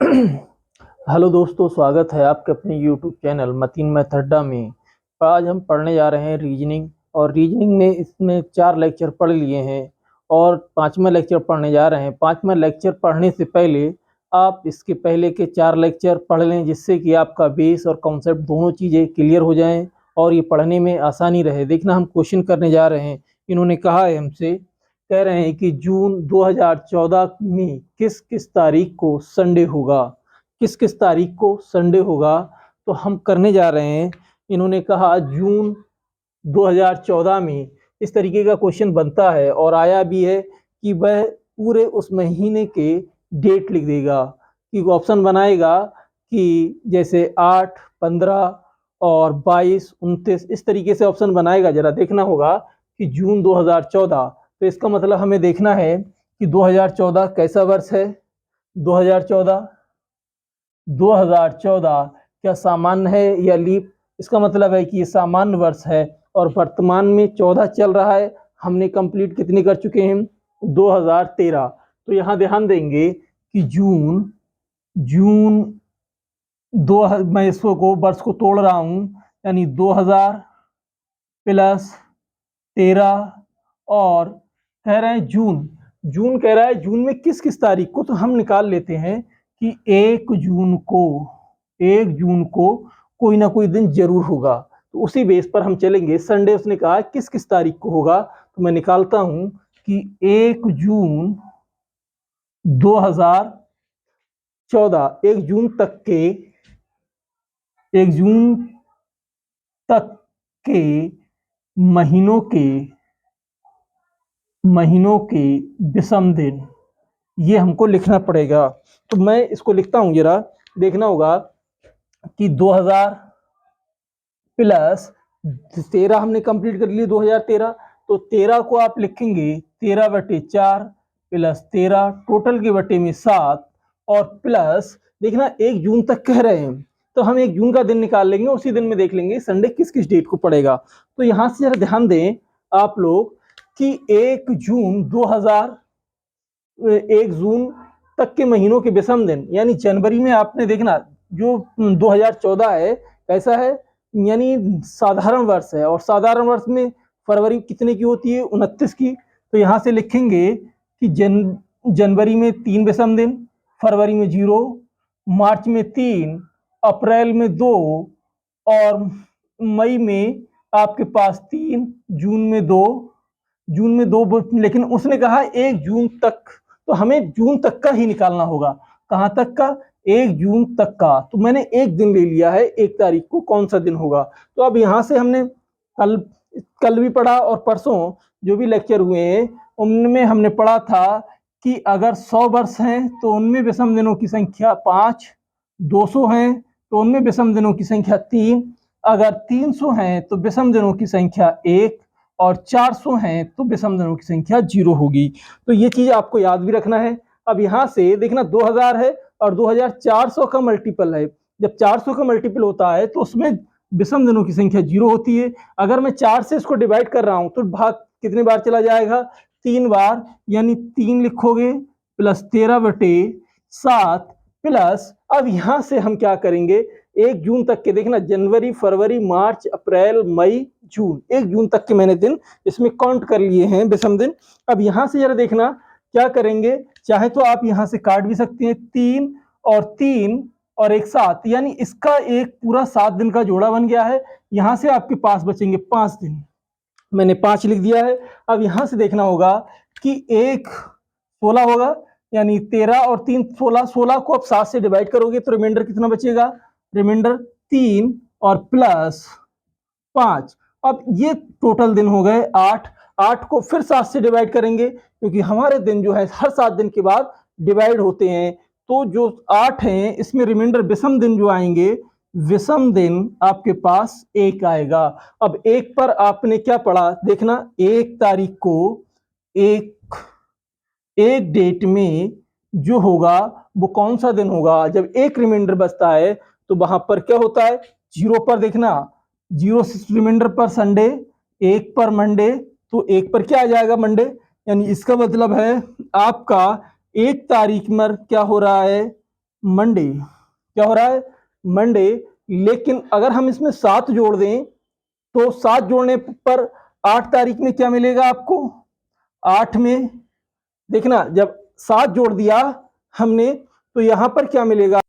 Hello दोस्तों, स्वागत है आपके अपने यूट्यूब चैनल मतीन मैथड्डा में। आज हम पढ़ने जा रहे हैं रीजनिंग। और रीजनिंग में इसमें 4 लेक्चर पढ़ लिए हैं और 5वां लेक्चर पढ़ने जा रहे हैं। 5वां लेक्चर पढ़ने से पहले आप इसके पहले के 4 लेक्चर पढ़ लें, जिससे कि आपका बेस और कॉन्सेप्ट दोनों चीज़ें क्लियर हो जाएं और ये पढ़ने में आसानी रहे। देखना, हम क्वेश्चन करने जा रहे हैं। इन्होंने कहा है हमसे, कह रहे हैं कि जून 2014 में किस किस तारीख को संडे होगा। किस किस तारीख को संडे होगा, तो हम करने जा रहे हैं। इन्होंने कहा जून 2014 में इस तरीके का क्वेश्चन बनता है और आया भी है कि वह पूरे उस महीने के डेट लिख देगा। कि ऑप्शन बनाएगा कि जैसे 8, 15 और 22, 29 इस तरीके से ऑप्शन बनाएगा। जरा देखना होगा कि जून 2014, तो इसका मतलब हमें देखना है कि 2014 कैसा वर्ष है। 2014 2014 क्या सामान्य है या लीप। इसका मतलब है कि ये सामान्य वर्ष है और वर्तमान में 14 चल रहा है। हमने कंप्लीट कितने कर चुके हैं, 2013। तो यहाँ ध्यान देंगे कि जून जून मैं इसको वर्ष को तोड़ रहा हूँ, यानी 2000 प्लस 13 और कह रहे हैं जून। जून कह रहा है जून में किस किस तारीख को, तो हम निकाल लेते हैं कि 1 जून को कोई ना कोई दिन जरूर होगा। तो उसी बेस पर हम चलेंगे। संडे उसने कहा किस किस तारीख को होगा, तो मैं निकालता हूं कि 1 जून 2014, 1 जून तक के महीनों के विषम दिन, ये हमको लिखना पड़ेगा। तो मैं इसको लिखता हूं, जरा देखना होगा कि 2000 प्लस 13 हमने कंप्लीट कर लिए 2013। तो 13 को आप लिखेंगे 13/4 प्लस 13 टोटल के बटे में 7 और प्लस देखना 1 जून तक कह रहे हैं, तो हम 1 जून का दिन निकाल लेंगे। उसी दिन में देख लेंगे संडे किस किस डेट को पड़ेगा। तो यहां से जरा ध्यान दें आप लोग कि 1 जून तक के महीनों के विषम दिन, यानी जनवरी में आपने देखना जो 2014 है कैसा है, यानी साधारण वर्ष है। और साधारण वर्ष में फरवरी कितने की होती है, 29 की। तो यहाँ से लिखेंगे कि जनवरी में 3 विषम दिन, फरवरी में 0, मार्च में 3, अप्रैल में 2 और मई में आपके पास 3, जून में 2। लेकिन उसने कहा 1 जून तक, तो हमें जून तक का ही निकालना होगा। कहां तक का, 1 जून तक का। तो मैंने एक दिन ले लिया है, 1 तारीख को कौन सा दिन होगा। तो अब यहां से हमने कल भी पढ़ा और परसों जो भी लेक्चर हुए हैं उनमें हमने पढ़ा था कि अगर 100 वर्ष हैं तो उनमें विषम दिनों की संख्या 5, 200 हैं तो उनमें विषम दिनों की संख्या 3, अगर 300 हैं तो विषम दिनों की संख्या 1 और 400 हैं तो विषम दिनों की संख्या 0 होगी। तो ये चीज आपको याद भी रखना है। अब यहां से देखना 2000 है और 2400 का मल्टीपल है। जब 400 का मल्टीपल होता है तो उसमें विषम दिनों की संख्या 0 होती है। अगर मैं 4 से इसको डिवाइड कर रहा हूं तो भाग कितने बार चला जाएगा, 3 बार, यानी 3 लिखोगे प्लस 13/7 प्लस, अब यहां से हम क्या करेंगे, 1 जून तक के देखना, जनवरी, फरवरी, मार्च, अप्रैल, मई, जून, 1 जून तक के मैंने दिन इसमें काउंट कर लिए हैं विषम दिन। अब यहां से जरा देखना क्या करेंगे, चाहे तो आप यहां से काट भी सकते हैं, 3 और 1 7, यानी इसका एक पूरा 7 दिन का जोड़ा बन गया है। यहां से आपके पास बचेंगे 5 दिन, मैंने 5 लिख दिया है। अब यहां से देखना होगा कि 1 16 होगा, यानी 13 और 3 16, 16 को आप 7 से डिवाइड करोगे तो रिमाइंडर कितना बचेगा, रिमाइंडर 3 और प्लस 5। अब ये टोटल दिन हो गए 8। 8 को फिर 7 से डिवाइड करेंगे क्योंकि हमारे दिन जो है हर 7 दिन के बाद डिवाइड होते हैं। तो जो 8 हैं इसमें रिमाइंडर विषम दिन जो आएंगे, विषम दिन आपके पास 1 आएगा। अब 1 पर आपने क्या पढ़ा देखना, 1 तारीख को एक डेट में जो होगा वो कौन सा दिन होगा, जब 1 रिमाइंडर बचता है तो वहां पर क्या होता है, 0 पर देखना, 0 रिमाइंडर पर संडे, 1 पर मंडे, तो 1 पर क्या आ जाएगा, मंडे। यानी इसका मतलब है आपका 1 तारीख में क्या हो रहा है, मंडे, क्या हो रहा है, मंडे। लेकिन अगर हम इसमें 7 जोड़ दें तो 7 जोड़ने पर 8 तारीख में क्या मिलेगा आपको, 8 में देखना जब 7 जोड़ दिया हमने तो यहां पर क्या मिलेगा,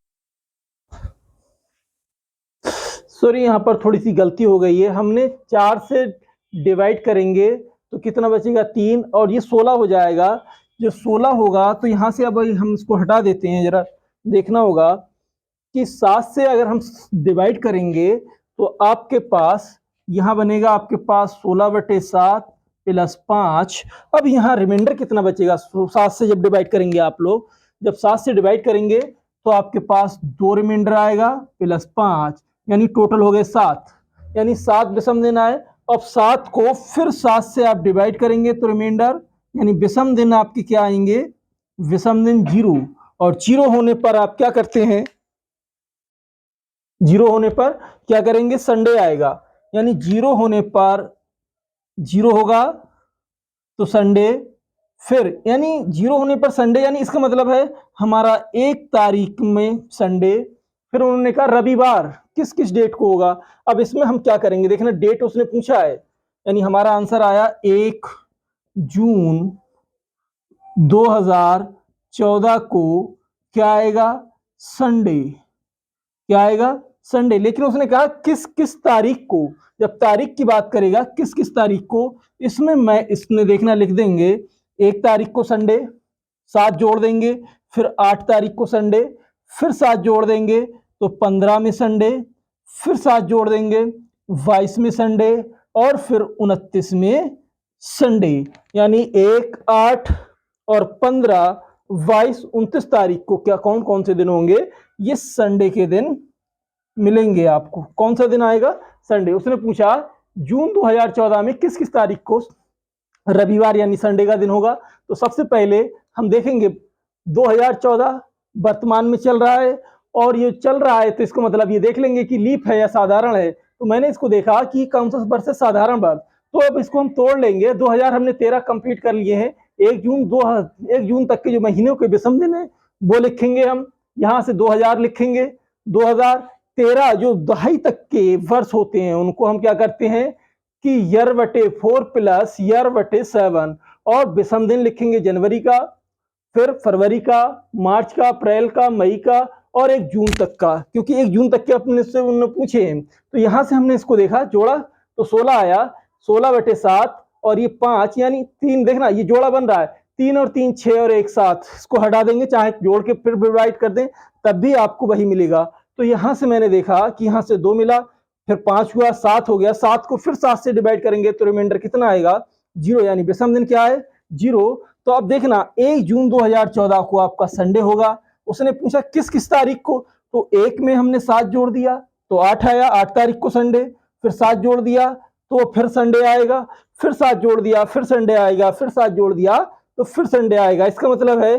सॉरी यहां पर थोड़ी सी गलती हो गई है, हमने 4 से डिवाइड करेंगे तो कितना बचेगा 3 और ये 16 हो जाएगा। जो 16 होगा तो यहां से अब हम इसको हटा देते हैं, जरा देखना होगा कि 7 से अगर हम डिवाइड करेंगे तो आपके पास यहां बनेगा आपके पास 16/7 प्लस 5। अब यहाँ रिमाइंडर कितना बचेगा, 7 से जब डिवाइड करेंगे आप लोग, जब 7 से डिवाइड करेंगे तो आपके पास 2 रिमाइंडर आएगा प्लस 5, यानी टोटल हो गए 7, यानी 7 विषम दिन आए। अब 7 को फिर 7 से आप डिवाइड करेंगे तो रिमाइंडर यानी विषम दिन आपके क्या आएंगे, विषम दिन 0। और 0 होने पर आप क्या करते हैं, 0 होने पर क्या करेंगे, संडे आएगा, यानी 0 होने पर 0 होगा तो संडे, फिर यानी 0 होने पर संडे, यानी इसका मतलब है हमारा 1 तारीख में संडे। फिर उन्होंने कहा रविवार किस किस डेट को होगा। अब इसमें हम क्या करेंगे, देखना डेट उसने पूछा है, यानी हमारा आंसर आया 1 जून 2014 को क्या आएगा, संडे, क्या आएगा, संडे। लेकिन उसने कहा किस किस तारीख को, जब तारीख की बात करेगा किस किस तारीख को, इसमें मैं इसमें देखना लिख देंगे 1 तारीख को संडे, 7 जोड़ देंगे, फिर 8 तारीख को संडे, फिर 7 जोड़ देंगे तो 15 में संडे, फिर 7 जोड़ देंगे 22 में संडे, और फिर 29 में संडे। यानी 1, 8 और 15, 22, 29 तारीख को क्या कौन कौन से दिन होंगे, ये संडे के दिन मिलेंगे आपको। कौन सा दिन आएगा, संडे। उसने पूछा जून 2014 में किस किस तारीख को रविवार यानी संडे का दिन होगा। तो सबसे पहले हम देखेंगे 2014 वर्तमान में चल रहा है और ये चल रहा है तो इसको मतलब ये देख लेंगे कि लीप है या साधारण है। तो मैंने इसको देखा कि कौन सा वर्ष है, साधारण वर्ष। तो अब इसको हम तोड़ लेंगे, 2000 हमने 13 कंप्लीट कर लिए हैं, 1 जून तक के जो महीनों के विषम दिन है वो लिखेंगे हम, यहाँ से 2000 लिखेंगे, 2013 जो दहाई तक के वर्ष होते हैं उनको हम क्या करते हैं कि ईयर बटे 4 प्लस ईयर बटे 7, और विषम दिन लिखेंगे जनवरी का, फिर फरवरी का, मार्च का, अप्रैल का, मई का, और 1 जून तक का, क्योंकि 1 जून तक के अपने से उन्होंने पूछे हैं। तो यहां से हमने इसको देखा, जोड़ा तो 16 आया, 16/7 और ये 5 यानी 3, देखना ये जोड़ा बन रहा है, 3 और 3 6 और 1 7, इसको हटा देंगे चाहे जोड़ के फिर डिवाइड कर दें तब भी आपको वही मिलेगा। तो यहां से मैंने देखा कि यहां से 2 मिला, फिर 5 हुआ, 7 हो गया, 7 को फिर 7 से डिवाइड करेंगे तो रिमाइंडर कितना आएगा, 0, यानी विषम दिन क्या है, 0। तो अब देखना 1 जून 2014 को आपका संडे होगा। उसने पूछा किस किस तारीख को, तो 1 में हमने 7 जोड़ दिया तो 8 आया, 8 तारीख को संडे, फिर 7 जोड़ दिया तो फिर संडे आएगा, फिर 7 जोड़ दिया फिर संडे आएगा, फिर 7 जोड़ दिया तो फिर संडे आएगा। इसका मतलब है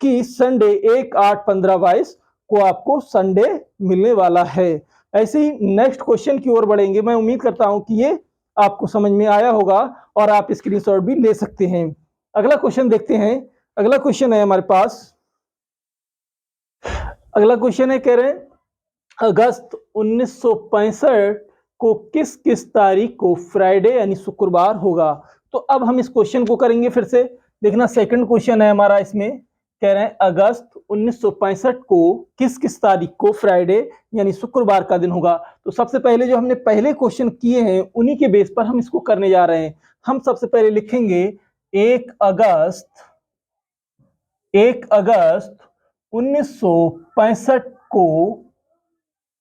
कि संडे 1, 8, 15, 22 को आपको संडे मिलने वाला है। ऐसे ही नेक्स्ट क्वेश्चन की ओर बढ़ेंगे। मैं उम्मीद करता हूं कि ये आपको समझ में आया होगा और आप स्क्रीनशॉट भी ले सकते हैं। अगला क्वेश्चन देखते हैं। अगला क्वेश्चन है हमारे पास, अगला क्वेश्चन है, कह रहे हैं अगस्त 1965 को किस किस तारीख को फ्राइडे यानी शुक्रवार होगा। तो अब हम इस क्वेश्चन को करेंगे फिर से। देखना सेकंड क्वेश्चन है हमारा, इसमें कह रहे हैं अगस्त 1965 को किस किस तारीख को फ्राइडे यानी शुक्रवार का दिन होगा। तो सबसे पहले जो हमने पहले क्वेश्चन किए हैं उन्हीं के बेस पर हम इसको करने जा रहे हैं। हम सबसे पहले लिखेंगे 1 अगस्त 1965 को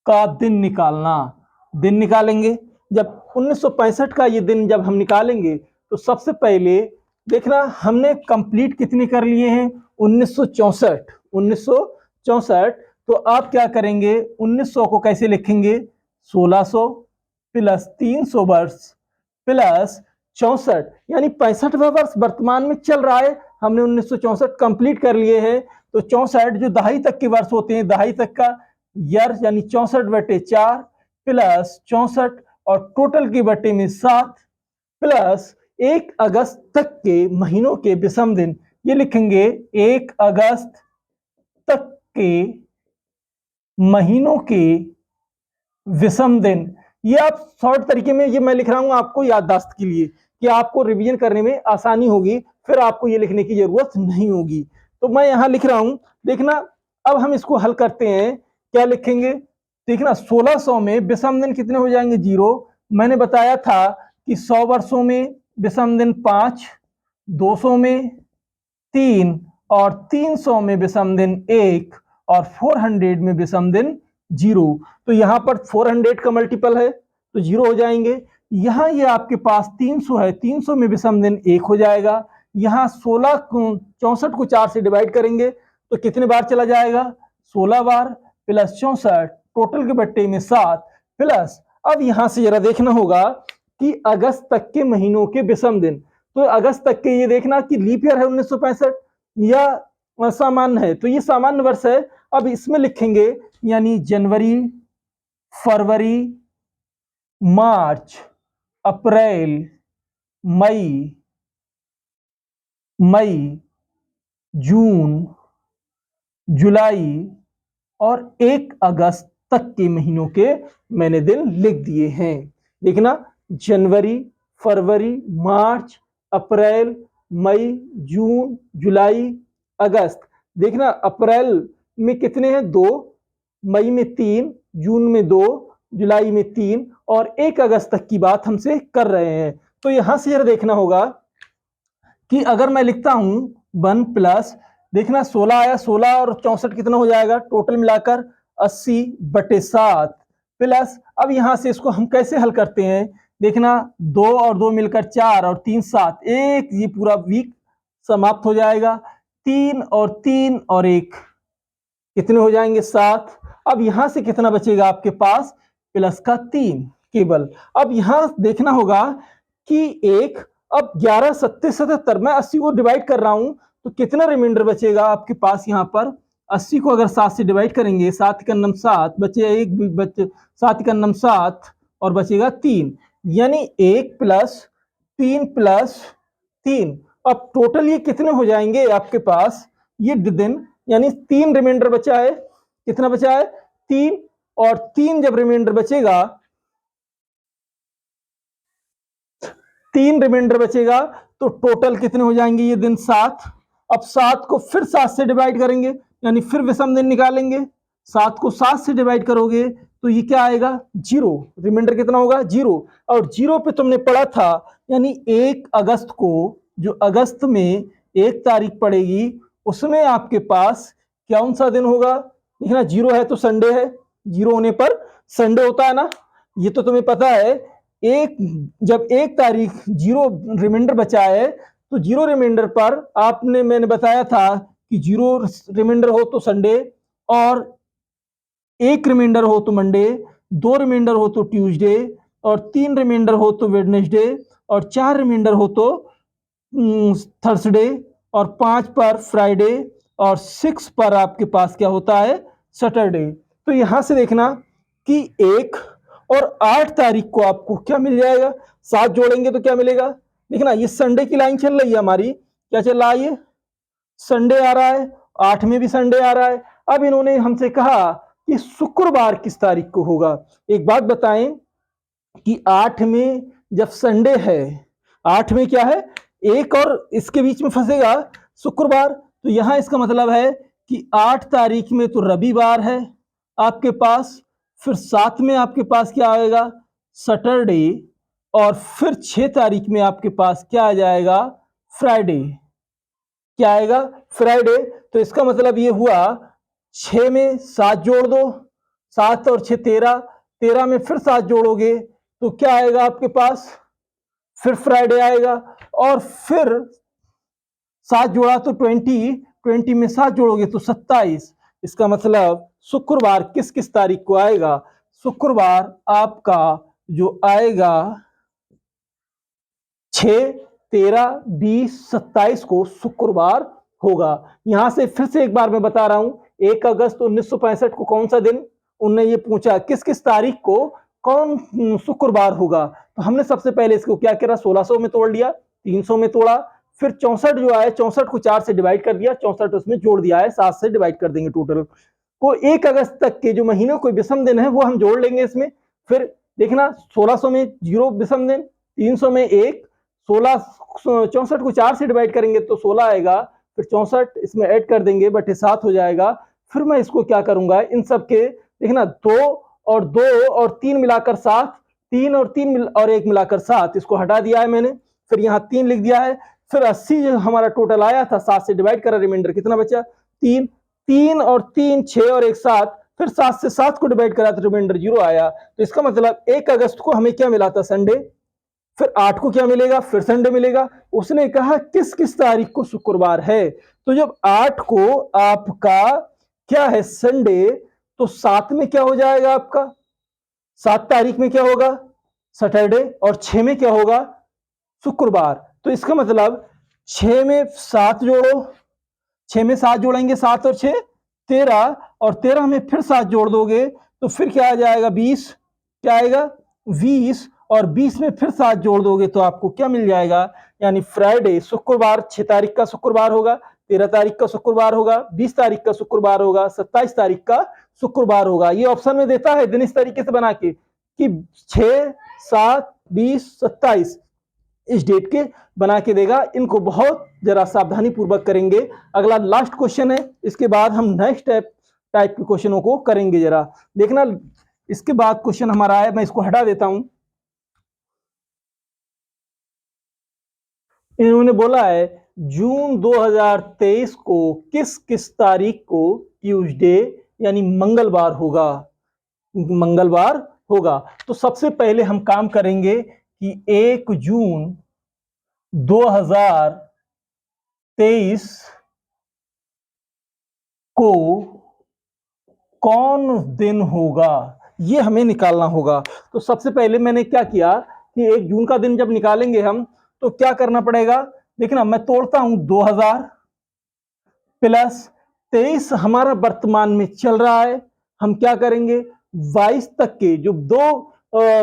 का दिन निकालना। दिन निकालेंगे, जब 1965 का ये दिन जब हम निकालेंगे तो सबसे पहले देखना हमने कंप्लीट कितने कर लिए हैं, 1964। तो आप क्या करेंगे, 1900 को कैसे लिखेंगे, 1600 प्लस 300 वर्ष प्लस 64, यानी 65वां वर्ष वर्तमान में चल रहा है। हमने 1964 कंप्लीट कर लिए हैं। तो 64 जो दहाई तक के वर्ष होते हैं, दहाई तक का ईयर यानी 64/4 प्लस 64 और टोटल की बटे में 7 प्लस 1 अगस्त तक के महीनों के विषम दिन, ये लिखेंगे 1 अगस्त तक के महीनों के विषम दिन। ये आप शॉर्ट तरीके में ये मैं लिख रहा हूं आपको याददाश्त के लिए कि आपको रिवीजन करने में आसानी होगी, फिर आपको ये लिखने की जरूरत नहीं होगी। तो मैं यहां लिख रहा हूं, देखना। अब हम इसको हल करते हैं, क्या लिखेंगे? देखना 1600 में विषम दिन कितने हो जाएंगे? 0। मैंने बताया था कि 100 वर्षों में विषम दिन 5, 200 में 3 और 300 में विषम दिन 1 और 400 में विषम दिन 0। तो यहां पर 400 का मल्टीपल है तो 0 हो जाएंगे। यहां ये आपके पास 300 है, 300 में विषम दिन 1 हो जाएगा। यहां 16 को 64 को 4 से डिवाइड करेंगे तो कितने बार चला जाएगा? 16 बार प्लस 64 टोटल के बट्टे में 7 प्लस। अब यहां से जरा देखना होगा कि अगस्त तक के महीनों के विषम दिन। तो अगस्त तक के ये देखना कि लीप ईयर है 1965 या सामान्य है, तो ये सामान्य वर्ष है। अब इसमें लिखेंगे यानी जनवरी, फरवरी, मार्च, अप्रैल, मई, जून, जुलाई और 1 अगस्त तक के महीनों के मैंने दिन लिख दिए हैं। देखना जनवरी, फरवरी, मार्च, अप्रैल, मई, जून, जुलाई, अगस्त। देखना अप्रैल में कितने हैं? 2, मई में 3, जून में 2, जुलाई में 3 और 1 अगस्त तक की बात हमसे कर रहे हैं। तो यहां से जरा देखना होगा कि अगर मैं लिखता हूं 1 प्लस, देखना 16 आया, 16 और 64 कितना हो जाएगा? टोटल मिलाकर 80/7 प्लस। अब यहां से इसको हम कैसे हल करते हैं? देखना 2 और 2 मिलकर 4 और 3 7, एक ये पूरा वीक समाप्त हो जाएगा। 3 और 3 और 1 कितने हो जाएंगे? 7। अब यहां से कितना बचेगा आपके पास? प्लस का 3 केवल। अब यहां देखना होगा कि एक, अब 11 7 77 मैं 80 को डिवाइड कर रहा हूं तो कितना रिमाइंडर बचेगा आपके पास? यहाँ पर 80 को अगर 7 से डिवाइड करेंगे, 7 का नम 7 बचे, एक बचे 7 का नम 7 और बचेगा 3, यानी 1 प्लस 3 प्लस 3। अब टोटल ये कितने हो जाएंगे आपके पास? ये दिन यानी 3 रिमाइंडर बचा है। कितना बचा है? 3। और 3 जब रिमाइंडर बचेगा, 3 रिमाइंडर बचेगा तो टोटल कितने हो जाएंगे ये दिन? 7। अब 7 को फिर 7 से डिवाइड करेंगे यानी फिर विषम दिन निकालेंगे। 7 को 7 से डिवाइड करोगे तो ये क्या आएगा? 0। रिमाइंडर कितना होगा? 0। और 0 पे तुमने पढ़ा था यानी 1 अगस्त को, जो अगस्त में 1 तारीख पड़ेगी, उसमें आपके पास कौन सा दिन होगा? देखना 0 है तो संडे है, 0 होने पर संडे होता है ना, ये तो तुम्हें पता है। जब 1 तारीख 0 रिमाइंडर बचा है तो 0 रिमाइंडर पर मैंने बताया था कि 0 रिमाइंडर हो तो संडे, और 1 रिमाइंडर हो तो मंडे, 2 रिमाइंडर हो तो ट्यूसडे, और 3 रिमाइंडर हो तो वेडनेसडे, और 4 रिमाइंडर हो तो थर्सडे, और 5 पर फ्राइडे, और 6 पर आपके पास क्या होता है? सैटरडे। तो यहां से देखना कि 1 और 8 तारीख को आपको क्या मिल जाएगा? 7 जोड़ेंगे तो क्या मिलेगा? देखना ये संडे की लाइन चल रही है हमारी, क्या चल रहा है? ये संडे आ रहा है, 8 में भी संडे आ रहा है। अब इन्होंने हमसे कहा कि शुक्रवार किस तारीख को होगा। एक बात बताएं कि 8 में जब संडे है, 8 में क्या है? 1 और इसके बीच में फंसेगा शुक्रवार, तो यहां इसका मतलब है कि 8 तारीख में तो रविवार है आपके पास, फिर 7 में आपके पास क्या आएगा? सैटरडे, और फिर 6 तारीख में आपके पास क्या आ जाएगा? फ्राइडे। क्या आएगा? फ्राइडे। तो इसका मतलब ये हुआ 6 में 7 जोड़ दो, 7 और 6 13, 13 में फिर 7 जोड़ोगे तो क्या आएगा आपके पास? फिर फ्राइडे आएगा, और फिर 7 जोड़ा तो 20, 20 में 7 जोड़ोगे तो 27। इसका मतलब शुक्रवार किस किस तारीख को आएगा? शुक्रवार आपका जो आएगा 6, 13, 20, 27 को शुक्रवार होगा। यहां से फिर से एक बार मैं बता रहा हूं, 1 अगस्त 1965 को कौन सा दिन? उनने ये पूछा किस किस तारीख को कौन शुक्रवार होगा। तो हमने सबसे पहले इसको क्या करा? 1600 में तोड़ लिया, 300 में तोड़ा, फिर 64 जो आया 64 को 4 से डिवाइड कर दिया, 64 उसमें जोड़ दिया है, 7 से डिवाइड कर देंगे टोटल। को 1 अगस्त तक के जो महीनों कोई विषम दिन है वो हम जोड़ लेंगे इसमें। फिर देखना 1600 में 0 विषम दिन, 300 में 1, 64 को 4 से डिवाइड करेंगे तो 16 आएगा, फिर 64 इसमें ऐड कर देंगे बटे 7 हो जाएगा। फिर मैं इसको क्या करूंगा, इन सब के देखना 2 और 3 मिलाकर 7, 3 और 3 और 1 मिलाकर 7, इसको हटा दिया है मैंने, फिर यहाँ 3 लिख दिया है। फिर 80 जो हमारा टोटल आया था 7 से डिवाइड करा, रिमाइंडर कितना बचा 3, 3 और 3 6 और 1 7, फिर 7 से 7 को डिवाइड करा तो रिमाइंडर 0 आया। तो इसका मतलब 1 अगस्त को हमें क्या मिला था, संडे। फिर 8 को क्या मिलेगा, फिर संडे मिलेगा। उसने कहा किस किस तारीख को शुक्रवार है, तो जब 8 को आपका क्या है संडे, तो 7 में क्या हो जाएगा आपका, 7 तारीख में क्या होगा सैटरडे, और 6 में क्या होगा शुक्रवार। तो इसका मतलब 6 में 7 जोड़ो, 6 में 7 जोड़ेंगे, 7 और 6 13, और 13 में फिर 7 जोड़ दोगे तो फिर क्या आ जाएगा 20, क्या आएगा 20, और 20 में फिर 7 जोड़ दोगे तो आपको क्या मिल जाएगा, यानी फ्राइडे शुक्रवार 6 तारीख का शुक्रवार होगा, 13 तारीख का शुक्रवार होगा, 20 तारीख का शुक्रवार होगा, 27 तारीख का शुक्रवार होगा। ये ऑप्शन में देता है दिन इस तरीके से बना के कि 6 7 20 27 इस डेट के बना के देगा। इनको बहुत जरा सावधानी पूर्वक करेंगे। अगला लास्ट क्वेश्चन है, इसके बाद हम नेक्स्ट टाइप के क्वेश्चनों को करेंगे। जरा देखना इसके बाद क्वेश्चन हमारा है, मैं इसको हटा देता हूं। इन्होंने बोला है जून 2023 को किस किस तारीख को ट्यूसडे यानी मंगलवार होगा, मंगलवार होगा। तो सबसे पहले हम काम करेंगे कि 1 जून 2023 को कौन दिन होगा, ये हमें निकालना होगा। तो सबसे पहले मैंने क्या किया कि 1 जून का दिन जब निकालेंगे हम तो क्या करना पड़ेगा, देखना मैं तोड़ता हूं 2000 प्लस 23 हमारा वर्तमान में चल रहा है, हम क्या करेंगे 22 तक के जो 2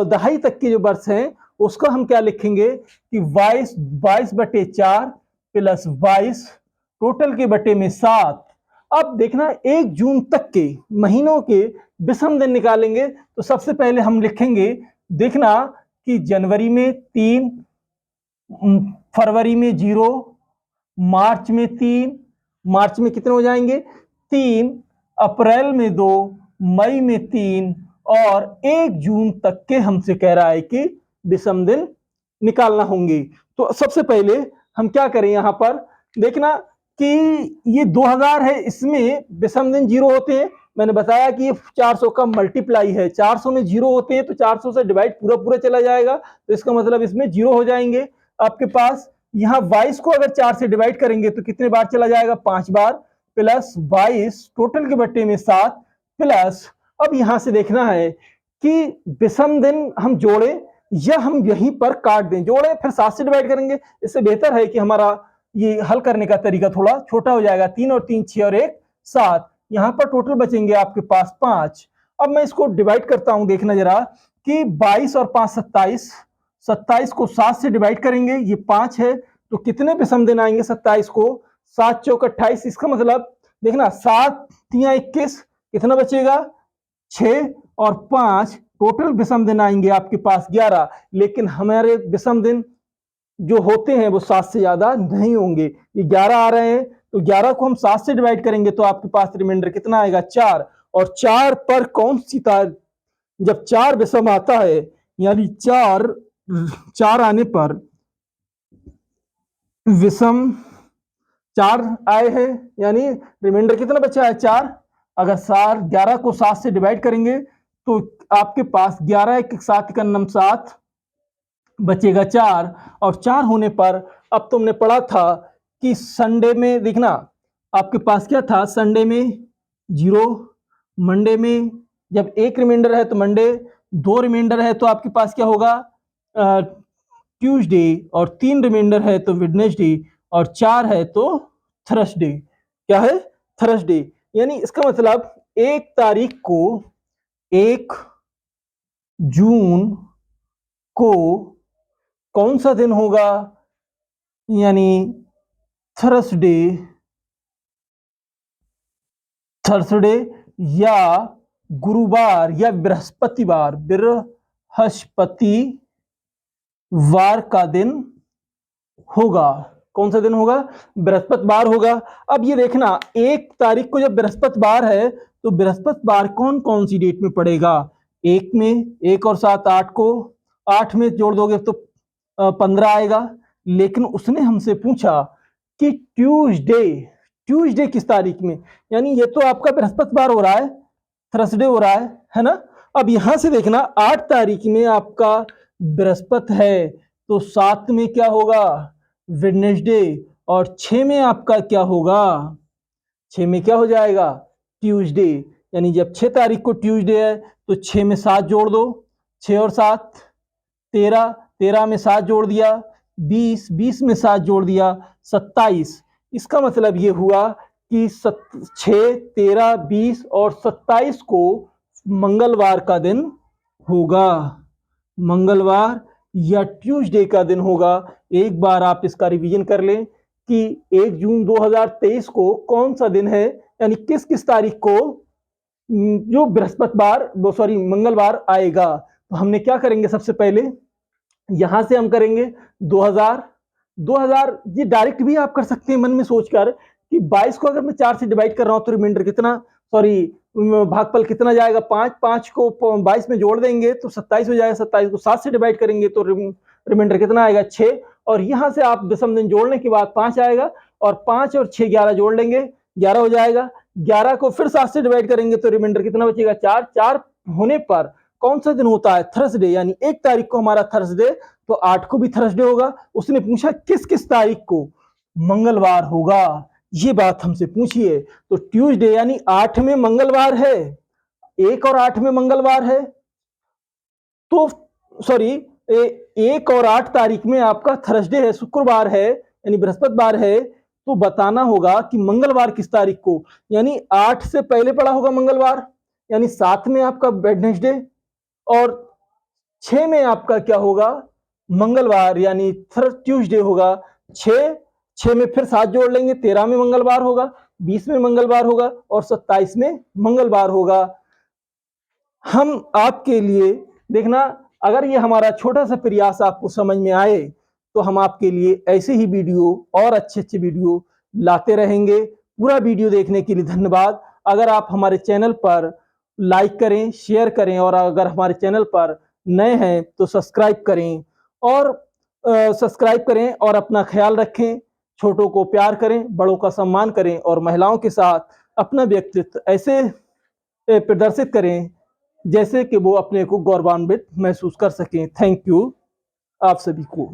दहाई तक के जो वर्ष हैं उसका हम क्या लिखेंगे कि 22 बटे 4 प्लस 22 टोटल के बटे में 7। अब देखना 1 जून तक के महीनों के विषम दिन निकालेंगे तो सबसे पहले हम लिखेंगे, देखना कि जनवरी में 3, फरवरी में 0, मार्च में 3, मार्च में कितने हो जाएंगे 3, अप्रैल में 2, मई में 3, और 1 जून तक के हमसे कह रहा है कि विषम दिन निकालना होंगे। तो सबसे पहले हम क्या करें, यहां पर देखना कि ये 2000 है, इसमें विषम दिन 0 होते हैं। मैंने बताया कि ये 400 का मल्टीप्लाई है, 400 में 0 होते हैं तो 400 से डिवाइड पूरा पूरा चला जाएगा, तो इसका मतलब इसमें 0 हो जाएंगे आपके पास। यहाँ 22 को अगर 4 से डिवाइड करेंगे तो कितने बार चला जाएगा 5 बार, प्लस 22 टोटल के बट्टे में 7 प्लस। अब यहां से देखना है कि विषम दिन हम जोड़े या हम यहीं पर काट दें, जोड़े फिर 7 से डिवाइड करेंगे। इससे बेहतर है कि हमारा ये हल करने का तरीका थोड़ा छोटा हो जाएगा, 3 और 3 6 और 1 7, यहां पर टोटल बचेंगे आपके पास 5। अब मैं इसको डिवाइड करता हूं, देखना जरा कि 22 और 5 27, 27 को 7 से डिवाइड करेंगे, ये 5 है तो कितने विषम दिन आएंगे 27 को, 7 चौक 28, इसका मतलब देखना 7 3 21, कितना बचेगा 6 और 5, टोटल विषम दिन आएंगे आपके पास 11। लेकिन हमारे विषम दिन जो होते हैं वो 7 से ज्यादा नहीं होंगे, ये 11 आ रहे हैं, तो 11 को हम 7 से डिवाइड करेंगे तो आपके पास रिमाइंडर कितना आएगा 4। और 4 पर कौन सी तारीख, जब 4 विषम आता है यानी 4 आने पर विषम 4 आए हैं, यानी रिमाइंडर कितना बचा है 4। अगर 11 को 7 से डिवाइड करेंगे तो आपके पास 11 1 7 का नम 7 बचेगा 4, और 4 होने पर अब तुमने पढ़ा था कि संडे में देखना आपके पास क्या था, संडे में 0, मंडे में जब 1 रिमाइंडर है तो मंडे, 2 रिमाइंडर है तो आपके पास क्या होगा ट्यूसडे, और 3 रिमाइंडर है तो वेडनेसडे, और 4 है तो थर्सडे। क्या है थर्सडे, यानी इसका मतलब 1 तारीख को 1 जून को कौन सा दिन होगा, यानी थर्सडे या गुरुवार या बृहस्पतिवार का दिन होगा। कौन सा दिन होगा? बृहस्पतिवार होगा। अब ये देखना, 1 तारीख को जब बृहस्पतिवार है तो बृहस्पतिवार कौन कौन सी डेट में पड़ेगा? 1 में, 1 और 7 8 को, 8 में जोड़ दोगे तो 15 आएगा। लेकिन उसने हमसे पूछा कि ट्यूसडे किस तारीख में, यानी ये तो आपका बृहस्पतिवार हो रहा है, थर्सडे हो रहा है ना। अब यहां से देखना, 8 तारीख में आपका बृहस्पति है तो 7 में क्या होगा? वेडनेसडे। और 6 में आपका क्या होगा? 6 में क्या हो जाएगा? ट्यूसडे। यानी जब 6 तारीख को ट्यूसडे है तो 6 में 7 जोड़ दो, 6 और 7 13, 13 में 7 जोड़ दिया 20, 20 में 7 जोड़ दिया 27। इसका मतलब ये हुआ कि 6, 13, 20 और 27 को मंगलवार का दिन होगा। मंगलवार या ट्यूसडे का दिन होगा। एक बार आप इसका रिवीजन कर लें कि 1 जून 2023 को कौन सा दिन है, यानी किस किस तारीख को जो मंगलवार आएगा। तो हमने क्या करेंगे, सबसे पहले यहां से हम करेंगे 2000। ये डायरेक्ट भी आप कर सकते हैं मन में सोचकर कि 22 को अगर मैं 4 से डिवाइड कर रहा हूं तो रिमाइंडर कितना, भागफल कितना जाएगा? 5, 5 को 22 में जोड़ देंगे तो 27 हो जाएगा। 27 को 7 से डिवाइड करेंगे तो रिमाइंडर कितना आएगा? 6। और यहां से आप दशम दिन जोड़ने के बाद 5 आएगा और 5 और 6 11 जोड़ लेंगे, 11 हो जाएगा। 11 को फिर 7 से डिवाइड करेंगे तो रिमाइंडर कितना बचेगा? 4। 4 होने पर कौन सा दिन होता है? थर्सडे। यानी 1 तारीख को हमारा थर्सडे, तो 8 को भी थर्सडे होगा। उसने पूछा किस किस तारीख को मंगलवार होगा, ये बात हमसे पूछिए। तो ट्यूसडे यानी 8 में मंगलवार है, 1 और 8 में मंगलवार है, तो 1 और 8 तारीख में आपका थर्सडे है, शुक्रवार है, यानी बृहस्पतिवार है। तो बताना होगा कि मंगलवार किस तारीख को, यानी 8 से पहले पड़ा होगा मंगलवार, यानी 7 में आपका वेडनेसडे, और 6 में आपका क्या होगा? मंगलवार, यानी ट्यूसडे होगा। 6 में फिर 7 जोड़ लेंगे, 13 में मंगलवार होगा, 20 में मंगलवार होगा और 27 में मंगलवार होगा। हम आपके लिए देखना, अगर ये हमारा छोटा सा प्रयास आपको समझ में आए तो हम आपके लिए ऐसे ही वीडियो और अच्छे अच्छे वीडियो लाते रहेंगे। पूरा वीडियो देखने के लिए धन्यवाद। अगर आप हमारे चैनल पर लाइक करें, शेयर करें, और अगर हमारे चैनल पर नए हैं तो सब्सक्राइब करें और अपना ख्याल रखें। छोटों को प्यार करें, बड़ों का सम्मान करें और महिलाओं के साथ अपना व्यक्तित्व ऐसे प्रदर्शित करें जैसे कि वो अपने को गौरवान्वित महसूस कर सकें। थैंक यू आप सभी को।